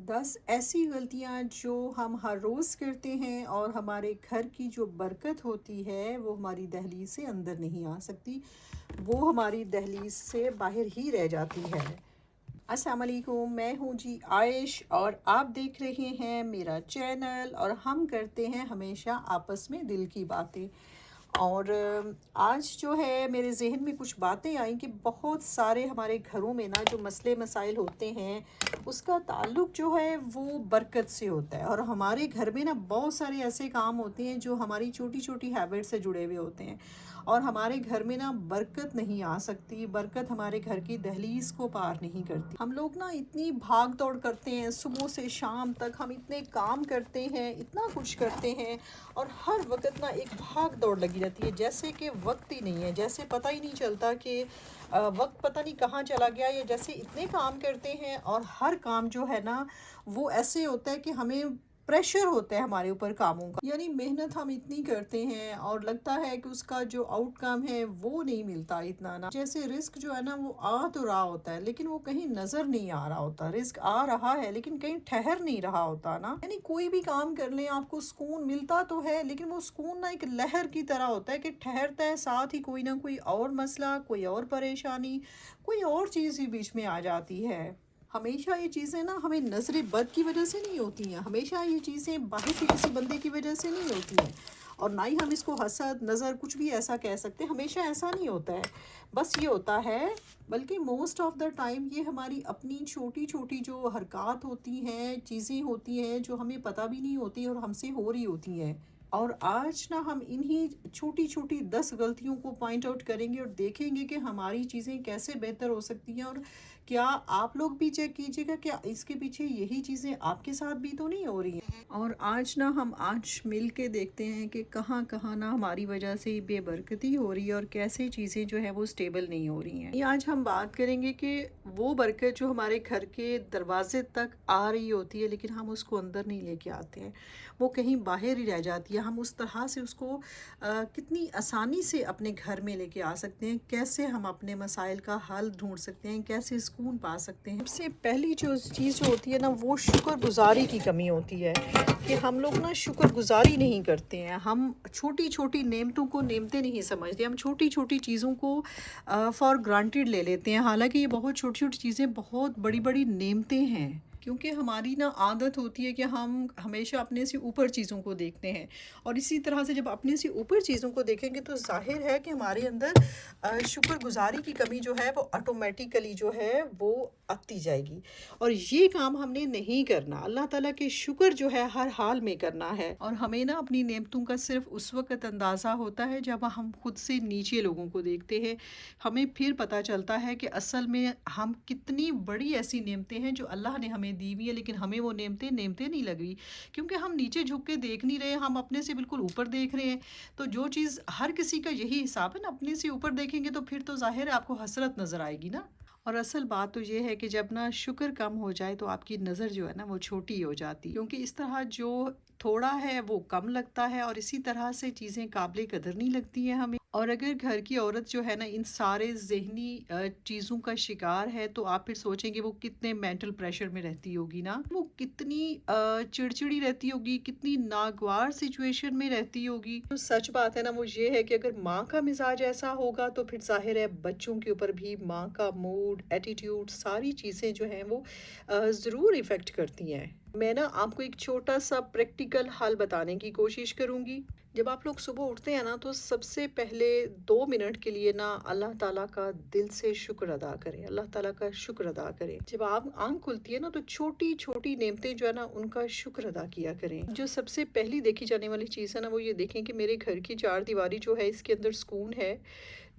10 ایسی غلطیاں جو ہم ہر روز کرتے ہیں اور ہمارے گھر کی جو برکت ہوتی ہے وہ ہماری دہلیز سے اندر نہیں آ سکتی، وہ ہماری دہلیز سے باہر ہی رہ جاتی ہے۔ السلام علیکم، میں ہوں جی عائش اور آپ دیکھ رہے ہیں میرا چینل، اور ہم کرتے ہیں ہمیشہ آپس میں دل کی باتیں۔ اور آج جو ہے میرے ذہن میں کچھ باتیں آئیں کہ بہت سارے ہمارے گھروں میں نا جو مسئلے مسائل ہوتے ہیں اس کا تعلق جو ہے وہ برکت سے ہوتا ہے، اور ہمارے گھر میں نا بہت سارے ایسے کام ہوتے ہیں جو ہماری چھوٹی چھوٹی ہیبٹ سے جڑے ہوئے ہوتے ہیں، اور ہمارے گھر میں نا برکت نہیں آ سکتی، برکت ہمارے گھر کی دہلیز کو پار نہیں کرتی۔ ہم لوگ نا اتنی بھاگ دوڑ کرتے ہیں، صبح سے شام تک ہم اتنے کام کرتے ہیں، اتنا کچھ کرتے ہیں، اور ہر وقت نا ایک بھاگ دوڑ لگی رہتی ہے، جیسے کہ وقت ہی نہیں ہے، جیسے پتہ ہی نہیں چلتا کہ وقت پتہ نہیں کہاں چلا گیا، یا جیسے اتنے کام کرتے ہیں اور ہر کام جو ہے نا وہ ایسے ہوتا ہے کہ ہمیں پریشر ہوتا ہے ہمارے اوپر کاموں کا، یعنی محنت ہم اتنی کرتے ہیں اور لگتا ہے کہ اس کا جو آؤٹ کم ہے وہ نہیں ملتا اتنا نا، جیسے رزق جو ہے نا وہ آ تو رہا ہوتا ہے لیکن وہ کہیں نظر نہیں آ رہا ہوتا، رزق آ رہا ہے لیکن کہیں ٹھہر نہیں رہا ہوتا نا، یعنی کوئی بھی کام کر لیں آپ کو سکون ملتا تو ہے، لیکن وہ سکون نا ایک لہر کی طرح ہوتا ہے کہ ٹھہرتا ہے، ساتھ ہی کوئی نہ کوئی اور مسئلہ، کوئی اور پریشانی، کوئی اور چیز ہی بیچ میں آ جاتی ہے۔ ہمیشہ یہ چیزیں نا ہمیں نظر بد کی وجہ سے نہیں ہوتی ہیں، ہمیشہ یہ چیزیں باہر سے کسی بندے کی وجہ سے نہیں ہوتی ہیں، اور نہ ہی ہم اس کو حسد نظر کچھ بھی ایسا کہہ سکتے، ہمیشہ ایسا نہیں ہوتا ہے، بس یہ ہوتا ہے بلکہ موسٹ آف دا ٹائم یہ ہماری اپنی چھوٹی چھوٹی جو حرکات ہوتی ہیں، چیزیں ہوتی ہیں جو ہمیں پتہ بھی نہیں ہوتی اور ہم سے ہو رہی ہوتی ہیں۔ اور آج نا ہم انہی چھوٹی چھوٹی 10 غلطیوں کو پوائنٹ آؤٹ کریں گے اور دیکھیں گے کہ ہماری چیزیں کیسے بہتر ہو سکتی ہیں، اور کیا آپ لوگ بھی چیک کیجئے گا کہ اس کے پیچھے یہی چیزیں آپ کے ساتھ بھی تو نہیں ہو رہی ہیں۔ اور آج نا ہم مل کے دیکھتے ہیں کہ کہاں کہاں نا ہماری وجہ سے بے برکتی ہو رہی ہے اور کیسے چیزیں جو ہے وہ سٹیبل نہیں ہو رہی ہیں۔ یہ آج ہم بات کریں گے کہ وہ برکت جو ہمارے گھر کے دروازے تک آ رہی ہوتی ہے لیکن ہم اس کو اندر نہیں لے کے آتے ہیں، وہ کہیں باہر ہی رہ جاتی ہے، ہم اس طرح سے اس کو کتنی آسانی سے اپنے گھر میں لے کے آ سکتے ہیں، کیسے ہم اپنے مسائل کا حل ڈھونڈ سکتے ہیں، کیسے سکون پا سکتے ہیں۔ سب سے پہلی جو چیز جو ہوتی ہے نا وہ شکر گزاری کی کمی ہوتی ہے، کہ ہم لوگ نا شکر گزاری نہیں کرتے ہیں، ہم چھوٹی چھوٹی نعمتوں کو نعمتیں نہیں سمجھتے، ہم چھوٹی چھوٹی چیزوں کو فار گرانٹیڈ لے لیتے ہیں، حالانکہ یہ بہت چھوٹی چھوٹی چیزیں بہت بڑی بڑی نعمتیں ہیں، کیونکہ ہماری نا عادت ہوتی ہے کہ ہم ہمیشہ اپنے سے اوپر چیزوں کو دیکھتے ہیں، اور اسی طرح سے جب اپنے سے اوپر چیزوں کو دیکھیں گے تو ظاہر ہے کہ ہمارے اندر شکر گزاری کی کمی جو ہے وہ آٹومیٹیکلی جو ہے وہ آتی جائے گی، اور یہ کام ہم نے نہیں کرنا، اللہ تعالیٰ کے شکر جو ہے ہر حال میں کرنا ہے، اور ہمیں نا اپنی نعمتوں کا صرف اس وقت اندازہ ہوتا ہے جب ہم خود سے نیچے لوگوں کو دیکھتے ہیں، ہمیں پھر پتہ چلتا ہے کہ اصل میں ہم کتنی بڑی ایسی نعمتیں ہیں جو اللہ نے ہمیں دی ہوئی ہے، لیکن ہمیں وہ نعمتیں نہیں لگ رہی، کیونکہ ہم نیچے جھک کے دیکھ نہیں رہے، ہم اپنے سے بالکل اوپر دیکھ رہے ہیں، تو جو چیز ہر کسی کا یہی حساب ہے نا، اپنے سے اوپر دیکھیں گے تو پھر تو ظاہر ہے آپ کو حسرت نظر آئے گی نا، اور اصل بات تو یہ ہے کہ جب نا شکر کم ہو جائے تو آپ کی نظر جو ہے نا وہ چھوٹی ہو جاتی، کیونکہ اس طرح جو تھوڑا ہے وہ کم لگتا ہے، اور اسی طرح سے چیزیں قابل قدر نہیں لگتی ہیں ہمیں، اور اگر گھر کی عورت جو ہے نا ان سارے ذہنی چیزوں کا شکار ہے تو آپ پھر سوچیں گے وہ کتنے مینٹل پریشر میں رہتی ہوگی نا، وہ کتنی چڑچڑی رہتی ہوگی، کتنی ناگوار سچویشن میں رہتی ہوگی۔ تو سچ بات ہے نا وہ یہ ہے کہ اگر ماں کا مزاج ایسا ہوگا تو پھر ظاہر ہے بچوں کے اوپر بھی ماں کا موڈ، ایٹیٹیوڈ، ساری چیزیں جو ہیں وہ ضرور ایفیکٹ کرتی ہیں۔ میں نا آپ کو ایک چھوٹا سا پریکٹیکل حل بتانے کی کوشش کروں گی۔ جب آپ لوگ صبح اٹھتے ہیں نا تو سب سے پہلے 2 منٹ کے لیے نا اللہ تعالیٰ کا دل سے شکر ادا کریں، اللہ تعالیٰ کا شکر ادا کریں، جب آپ آنکھ کھلتی ہے نا تو چھوٹی چھوٹی نعمتیں جو ہے نا ان کا شکر ادا کیا کریں۔ جو سب سے پہلی دیکھی جانے والی چیز ہے نا وہ یہ دیکھیں کہ میرے گھر کی 4 دیواری جو ہے اس کے اندر سکون ہے،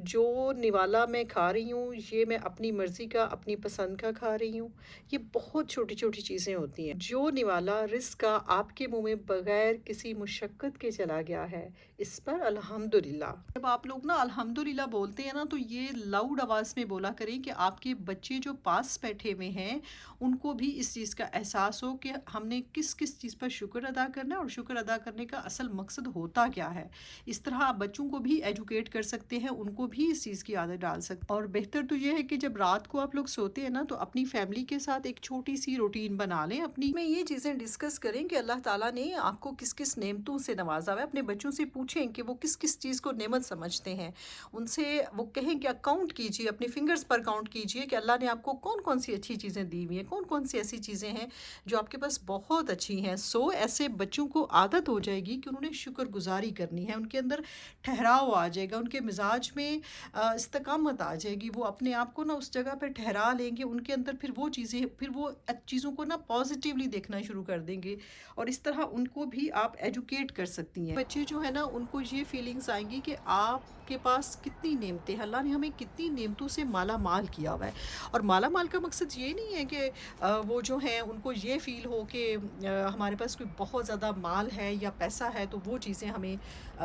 جو نوالا میں کھا رہی ہوں یہ میں اپنی مرضی کا، اپنی پسند کا کھا رہی ہوں، یہ بہت چھوٹی چھوٹی چیزیں ہوتی ہیں، جو نوالا رزق کا آپ کے منہ میں بغیر کسی مشقت کے چلا گیا ہے، اس پر الحمدللہ۔ جب آپ لوگ نا الحمدللہ بولتے ہیں نا تو یہ لاؤڈ آواز میں بولا کریں کہ آپ کے بچے جو پاس بیٹھے ہوئے ہیں ان کو بھی اس چیز کا احساس ہو کہ ہم نے کس کس چیز پر شکر ادا کرنا ہے، اور شکر ادا کرنے کا اصل مقصد ہوتا کیا ہے۔ اس طرح آپ بچوں کو بھی ایجوکیٹ کر سکتے ہیں، ان کو को भी इस चीज़ की आदत डाल सकते हैं। और बेहतर तो ये है कि जब रात को आप लोग सोते हैं ना, तो अपनी फैमिली के साथ एक छोटी सी रूटीन बना लें अपनी, में ये चीज़ें डिस्कस करें कि अल्लाह ताला ने आपको किस किस नेमतों से नवाजा हुआ है। अपने बच्चों से पूछें कि वो किस किस चीज़ को नेमत समझते हैं, उनसे वो कहें कि काउंट कीजिए, अपने फिंगर्स पर काउंट कीजिए कि अल्लाह ने आपको कौन कौन सी अच्छी चीज़ें दी हुई हैं, कौन कौन सी ऐसी चीज़ें हैं जो आपके पास बहुत अच्छी हैं। सो ऐसे बच्चों को आदत हो जाएगी कि उन्होंने शुक्रगुजारी करनी है, उनके अंदर ठहराव आ जाएगा, उनके मिजाज में इस्तकामत आ जाएगी, वो अपने आप को ना उस जगह पर ठहरा लेंगे, उनके अंदर फिर वो चीज़ें, फिर वो चीज़ों को ना पॉजिटिवली देखना शुरू कर देंगे। और इस तरह उनको भी आप एजुकेट कर सकती हैं। बच्चे जो है ना, उनको ये फीलिंग्स आएंगी कि आपके पास कितनी नेमतें हैं, अल्लाह ने हमें कितनी नेमतों से माला माल किया हुआ है। और माला माल का मकसद ये नहीं है कि वो जो हैं उनको ये फ़ील हो कि हमारे पास कोई बहुत ज़्यादा माल है या पैसा है तो वो चीज़ें हमें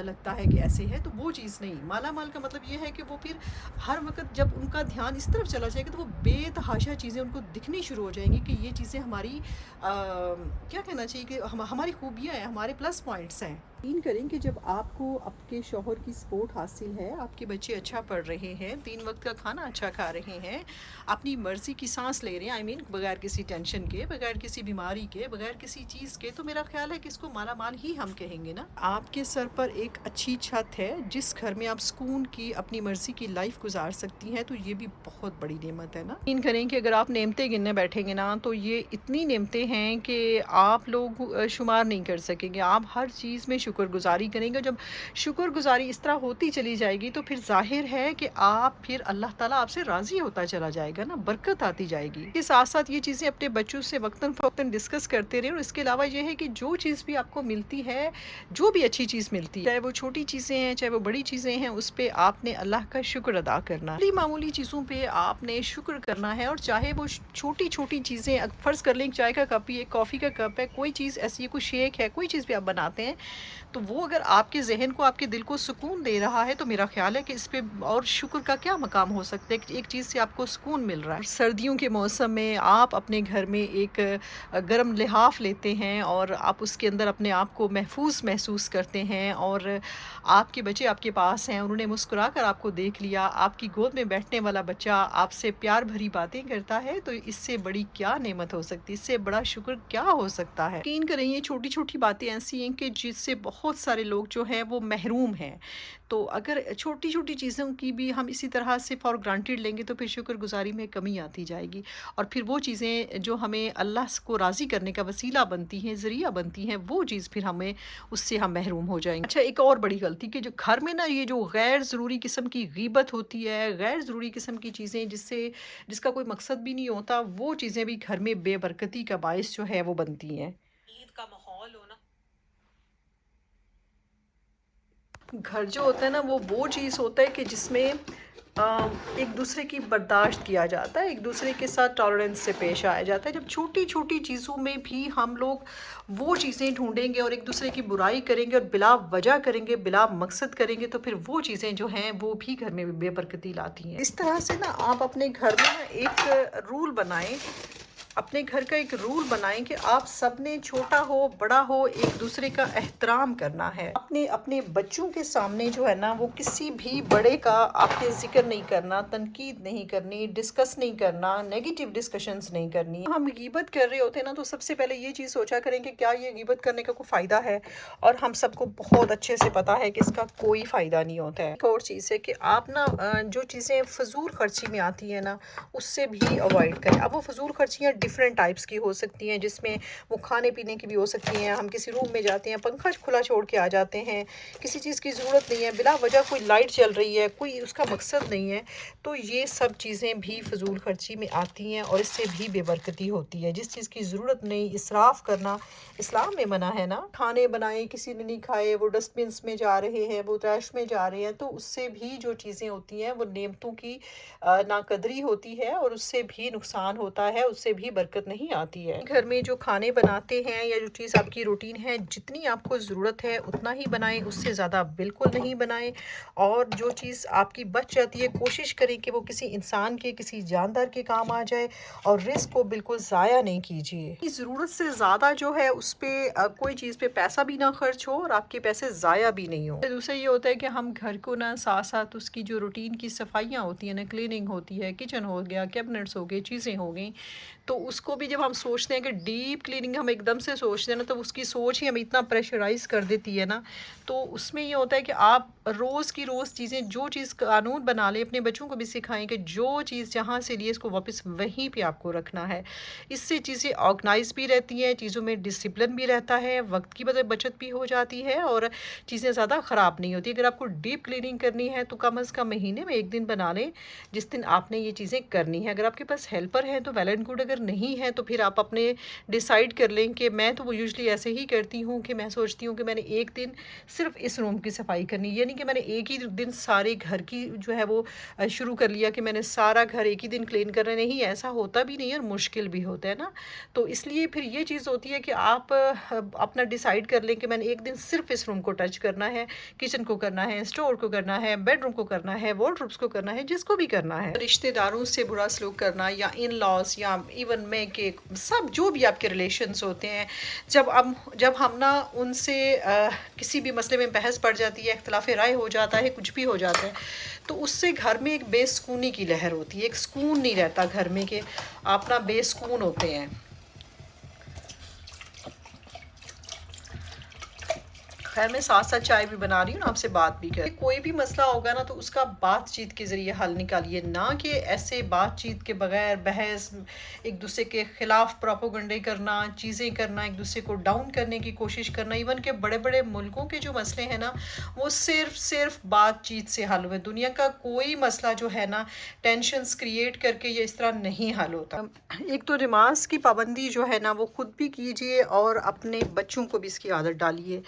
लगता है कि ऐसे है, तो वो चीज़ नहीं। माला माल का मतलब ये है कि वो फिर हर वक्त जब उनका ध्यान इस तरफ चला जाएगा तो वो बेतहाशा चीज़ें उनको दिखनी शुरू हो जाएंगी कि ये चीज़ें हमारी क्या कहना चाहिए कि हमारी खूबियाँ हैं, हमारे प्लस पॉइंट्स हैं। यकीन करें कि जब आपको आपके शौहर की सपोर्ट हासिल है, आपके बच्चे अच्छा पढ़ रहे हैं, 3 वक्त का खाना अच्छा खा रहे हैं, अपनी मर्ज़ी की सांस ले रहे हैं, आई मीन बगैर किसी टेंशन के, बगैर किसी बीमारी के, बगैर किसी चीज़ के, तो मेरा ख्याल है कि इसको माला माल ही हम कहेंगे ना। आपके सर पर एक अच्छी छत है, जिस घर में आप सुकून की अपनी मर्ज़ी की लाइफ गुजार सकती हैं, तो ये भी बहुत बड़ी नेमत है ना। यकीन करें कि अगर आप नेमतें गिनने बैठेंगे ना, तो ये इतनी नेमतें हैं कि आप लोग शुमार नहीं कर सकेंगे। आप हर चीज़ में शुक्रगुजारी करेंगे। जब शुक्रगुजारी इस तरह होती चली जाएगी तो फिर ज़ाहिर है कि आप फिर अल्लाह ताला आपसे राज़ी होता चला जाएगा ना, बरकत आती जाएगी। इसके साथ साथ ये चीज़ें अपने बच्चों से वक्तन फ़वक्तन डिस्कस करते रहें। और इसके अलावा ये है कि जो चीज़ भी आपको मिलती है, जो भी अच्छी चीज़ मिलती है, चाहे वो छोटी चीज़ें हैं, चाहे वो बड़ी चीज़ें हैं, उस पर आपने अल्लाह का शुक्र अदा करना है। मामूली चीज़ों पर आपने शुक्र करना है। और चाहे वो छोटी छोटी चीज़ें, फ़र्ज़ कर लें चाय का कप ही है, कॉफ़ी का कप है, कोई चीज़ ऐसी है, कोई शेक है, कोई चीज़ भी आप बनाते हैं, तो वो अगर आपके ज़हन को, आपके दिल को सुकून दे रहा है, तो मेरा ख़्याल है कि इस पे और शुक्र का क्या मकाम हो सकता है कि एक चीज़ से आपको सुकून मिल रहा है। सर्दियों के मौसम में आप अपने घर में एक गर्म लिहाफ़ लेते हैं और आप उसके अंदर अपने आप को महफूज महसूस करते हैं, और आपके बच्चे आपके पास हैं, उन्होंने मुस्कुरा कर आपको देख लिया, आपकी गोद में बैठने वाला बच्चा आपसे प्यार भरी बातें करता है, तो इससे बड़ी क्या नेमत हो सकती है, इससे बड़ा शुक्र क्या हो सकता है। यकीन करें ये छोटी छोटी बातें ऐसी हैं कि जिससे बहुत सारे लोग जो हैं वो महरूम हैं। तो अगर छोटी छोटी चीज़ों की भी हम इसी तरह से फॉर ग्रांटेड लेंगे तो फिर शुक्रगुजारी में कमी आती जाएगी, और फिर वो चीज़ें जो हमें अल्लाह को राज़ी करने का वसीला बनती हैं, ज़रिया बनती हैं, वो चीज़ फिर हमें उससे हम महरूम हो जाएंगे। अच्छा, एक और बड़ी गलती कि जो घर में ना ये जो गैर ज़रूरी किस्म की गीबत होती है, गैर ज़रूरी किस्म की चीज़ें जिसका कोई मकसद भी नहीं होता, वो चीज़ें भी घर में बेबरकती का बायस जो है वो बनती हैं। ईद का माहौल हो ना, घर जो होता है ना, वो चीज़ होता है कि जिसमें एक दूसरे की बर्दाश्त किया जाता है, एक दूसरे के साथ टॉलरेंस से पेश आया जाता है। जब छोटी छोटी चीज़ों में भी हम लोग वो चीज़ें ढूंढेंगे और एक दूसरे की बुराई करेंगे और बिला वजह करेंगे, बिला मकसद करेंगे, तो फिर वो चीज़ें जो हैं वो भी घर में बेबरकती लाती हैं। इस तरह से ना आप अपने घर में ना एक रूल बनाएं, अपने घर का एक रूल बनाएं कि आप सब ने, छोटा हो बड़ा हो, एक दूसरे का एहतराम करना है। अपने अपने बच्चों के सामने जो है ना, वो किसी भी बड़े का आपने जिक्र नहीं करना, तनकीद नहीं करनी, डिस्कस नहीं करना, नेगेटिव डिस्कशंस नहीं करनी। हम गीबत कर रहे होते हैं ना, तो सबसे पहले ये चीज़ सोचा करें कि क्या ये गीबत करने का कोई फ़ायदा है, और हम सबको बहुत अच्छे से पता है कि इसका कोई फ़ायदा नहीं होता है। एक और चीज़ है कि आप ना जो चीज़ें फजूल खर्ची में आती हैं ना, उससे भी अवॉइड करें। अब वो फजूल खर्चियाँ डिफरेंट टाइप्स की हो सकती हैं, जिसमें वो खाने पीने की भी हो सकती हैं। हम किसी रूम में जाते हैं, पंखा खुला छोड़ के आ जाते हैं, किसी चीज़ की ज़रूरत नहीं है, बिला वजह कोई लाइट चल रही है, कोई उसका मकसद नहीं है, तो ये सब चीज़ें भी फजूल खर्ची में आती हैं और इससे भी बेबरकती होती है। जिस चीज़ की ज़रूरत नहीं, इसराफ़ करना इस्लाम में मना है ना। खाने बनाए, किसी ने नहीं खाए, वो डस्टबिन्स में जा रहे हैं, वो ट्रैश में जा रहे हैं, तो उससे भी जो चीज़ें होती हैं वो नेमतों की नाकदरी होती है, और उससे भी नुकसान होता है, उससे भी बरकत नहीं आती है। घर में जो खाने बनाते हैं या जो चीज़ आपकी रूटीन है, जितनी आपको ज़रूरत है उतना ही बनाएं, उससे ज़्यादा बिल्कुल नहीं बनाएं। और जो चीज़ आपकी बच जाती है कोशिश करें कि वो किसी इंसान के, किसी जानदार के काम आ जाए, और रिस्क को बिल्कुल ज़ाया नहीं कीजिए। ज़रूरत से ज़्यादा जो है उस पर कोई चीज़ पे पैसा भी ना खर्च हो और आपके पैसे ज़ाया भी नहीं हो। दूसरा ये होता है कि हम घर को ना साथ साथ उसकी जो रूटीन की सफाइयाँ होती हैं ना, क्लीनिंग होती है, किचन हो गया, कैबिनेट्स हो गए, चीज़ें हो गई, तो उसको भी जब हम सोचते हैं कि डीप क्लीनिंग हम एकदम से सोचते हैं ना, तो उसकी सोच ही हमें इतना प्रेशराइज़ कर देती है ना। तो उसमें ये होता है कि आप रोज़ की रोज़ चीज़ें, जो चीज़ कानून बना लें, अपने बच्चों को भी सिखाएं कि जो चीज़ जहाँ से लिए इसको वापस वहीं पे आपको रखना है। इससे चीज़ें ऑर्गेनाइज भी रहती हैं, चीज़ों में डिसिप्लिन भी रहता है, वक्त की बचत भी हो जाती है, और चीज़ें ज़्यादा ख़राब नहीं होती। अगर आपको डीप क्लीनिंग करनी है तो कम अज़ कम महीने में एक दिन बना लें, जिस दिन आपने ये चीज़ें करनी है। अगर आपके पास हेल्पर है तो वेल एंड गुड, अगर नहीं है तो फिर आप अपने डिसाइड कर लें कि मैं तो वो यूजुअली ऐसे ही करती हूँ कि मैं सोचती हूँ कि मैंने एक दिन सिर्फ इस रूम की सफाई करनी, ये नहीं कि मैंने एक ही दिन सारे घर की जो है वो शुरू कर लिया कि मैंने सारा घर एक ही दिन क्लीन करना। नहीं, ऐसा होता भी नहीं है और मुश्किल भी होता है ना। तो इसलिए फिर ये चीज़ होती है कि आप अपना डिसाइड कर लें कि मैंने एक दिन सिर्फ इस रूम को टच करना है, किचन को करना है, स्टोर को करना है, बेडरूम को करना है, वॉर्डरोब्स को करना है, जिसको भी करना है। रिश्तेदारों से बुरा सलूक करना, या इन लॉज, या इवन मैं के सब जो भी आपके रिलेशंस होते हैं, जब हम ना उनसे किसी भी मसले में बहस पड़ जाती है, इख्तिलाफ राय हो जाता है, कुछ भी हो जाता है, तो उससे घर में एक बेसुकूनी की लहर होती है, एक सुकून नहीं रहता घर में, कि आप ना बेसुकून होते हैं। खैर, मैं साथ साथ चाय भी बना रही हूँ, आपसे बात भी कर। कोई भी मसला होगा ना तो उसका बातचीत के ज़रिए हल निकालिए, ना कि ऐसे बातचीत के बगैर बहस, एक दूसरे के ख़िलाफ़ प्रोपोगंडे करना, चीज़ें करना, एक दूसरे को डाउन करने की कोशिश करना। इवन के बड़े बड़े मुल्कों के जो मसले हैं ना, वो सिर्फ बातचीत से हल हुए। दुनिया का कोई मसला जो है ना टेंशन्स क्रिएट करके ये इस तरह नहीं हल होता। एक तो नमाज की पाबंदी जो है ना वो ख़ुद भी कीजिए, और अपने बच्चों को भी इसकी आदत डालिए,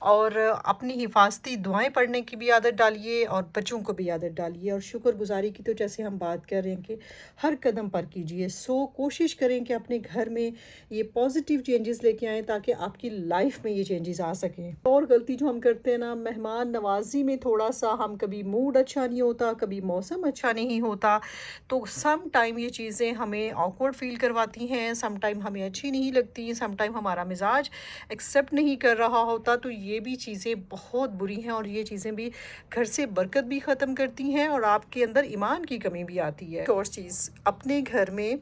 और अपनी हिफाजती दुआएं पढ़ने की भी आदत डालिए, और बच्चों को भी आदत डालिए। और शुक्रगुजारी की तो जैसे हम बात कर रहे हैं कि हर कदम पर कीजिए। कोशिश करें कि अपने घर में ये पॉजिटिव चेंजेस लेके आएँ, ताकि आपकी लाइफ में ये चेंजेस आ सकें। और गलती जो हम करते हैं ना, मेहमान नवाजी में थोड़ा सा हम, कभी मूड अच्छा नहीं होता, कभी मौसम अच्छा नहीं होता, तो सम टाइम ये चीज़ें हमें ऑकवर्ड फील करवाती हैं, सम टाइम हमें अच्छी नहीं लगती, सम टाइम हमारा मिजाज एक्सेप्ट नहीं कर रहा होता। तो ये भी चीज़ें बहुत बुरी हैं, और ये चीज़ें भी घर से बरकत भी ख़त्म करती हैं, और आपके अंदर ईमान की कमी भी आती है। और चीज़, अपने घर में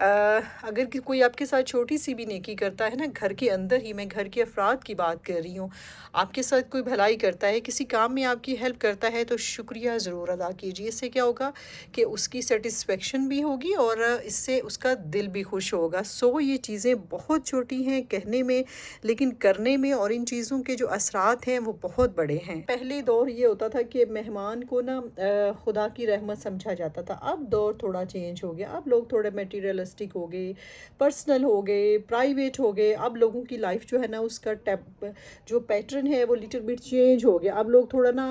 अगर कोई आपके साथ छोटी सी भी नेकी करता है ना, घर के अंदर ही, मैं घर के अफराद की बात कर रही हूँ, आपके साथ कोई भलाई करता है, किसी काम में आपकी हेल्प करता है, तो शुक्रिया ज़रूर अदा कीजिए। इससे क्या होगा कि उसकी सेटिस्फेक्शन भी होगी, और इससे उसका दिल भी खुश होगा। ये चीज़ें बहुत छोटी हैं कहने में, लेकिन करने में और इन चीज़ों के जो असरात हैं वो बहुत बड़े हैं। पहले दौर ये होता था कि मेहमान को ना खुदा की रहमत समझा जाता था। अब दौर थोड़ा चेंज हो गया, अब लोग थोड़े मटीरियलिस्टिक हो गए, पर्सनल हो गए, प्राइवेट हो गए। अब लोगों की लाइफ जो है ना उसका जो पैटर्न है वो लिटिल बिट चेंज हो गया। अब लोग थोड़ा ना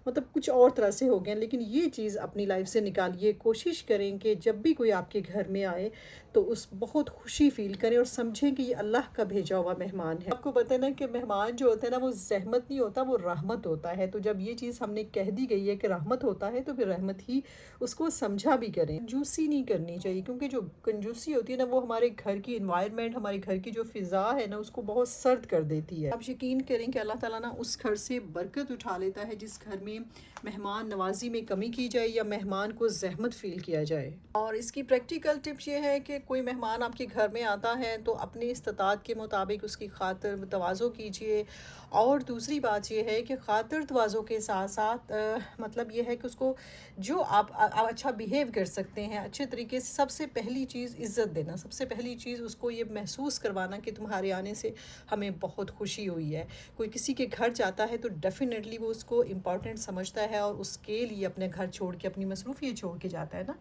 मतलब कुछ और तरह से हो गए। लेकिन ये चीज़ अपनी लाइफ से निकालिए। कोशिश करें कि जब भी कोई आपके घर में आए तो उस बहुत खुशी फील करें, और समझें कि ये अल्लाह का भेजा हुआ मेहमान है। आपको पता है ना कि मेहमान जो होता है ना वो जहमत नहीं होता, वो रहमत होता है। तो जब ये चीज़ हमने कह दी गई है कि रहमत होता है, तो फिर रहमत ही उसको समझा भी करें। कंजूसी नहीं करनी चाहिए, क्योंकि जो कंजूसी होती है ना वो हमारे घर की इन्वायरमेंट, हमारे घर की जो फ़िज़ा है ना उसको बहुत सर्द कर देती है। आप यकीन करें कि अल्लाह ताला ना उस घर से बरकत उठा लेता है जिस घर में मेहमान नवाजी में कमी की जाए या मेहमान को जहमत फ़ील किया जाए। और इसकी प्रैक्टिकल टिप्स ये है कि कोई मेहमान आपके घर में आता है तो अपनी इस्तात के मुताबिक उसकी खातिर तवाज़ो कीजिए। और दूसरी बात ये है कि खातिर तवाज़ो के साथ साथ मतलब ये है कि उसको जो आप अच्छा बिहेव कर सकते हैं अच्छे तरीके से। सबसे पहली चीज़ इज़्ज़त देना, सबसे पहली चीज़ उसको ये महसूस करवाना कि तुम्हारे आने से हमें बहुत खुशी हुई है। कोई किसी के घर जाता है तो डेफिनेटली वो उसको इम्पॉर्टेंट समझता है और उसके लिए अपने घर छोड़ के, अपनी मसरूफ़ियत छोड़ के जाता है ना।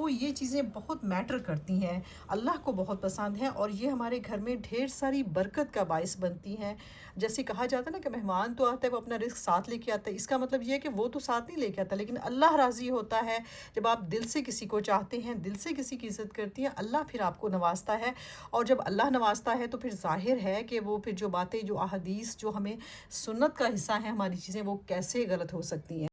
ये चीज़ें बहुत मैटर करती हैं, अल्लाह को बहुत पसंद है, और ये हमारे घर में ढेर सारी बरकत का बाइस बनती हैं। जैसे कहा जाता है ना कि मेहमान तो आता है वो अपना रिस्क साथ लेके आता है, इसका मतलब ये है कि वो तो साथ नहीं लेके आता, लेकिन अल्लाह राज़ी होता है जब आप दिल से किसी को चाहते हैं, दिल से किसी की इज़्ज़त करते کرتی ہیں اللہ پھر آپ کو نوازتا ہے، اور جب اللہ نوازتا ہے تو پھر ظاہر ہے کہ وہ پھر جو باتیں جو احادیث جو ہمیں سنت کا حصہ ہیں ہماری چیزیں وہ کیسے غلط ہو سکتی ہیں۔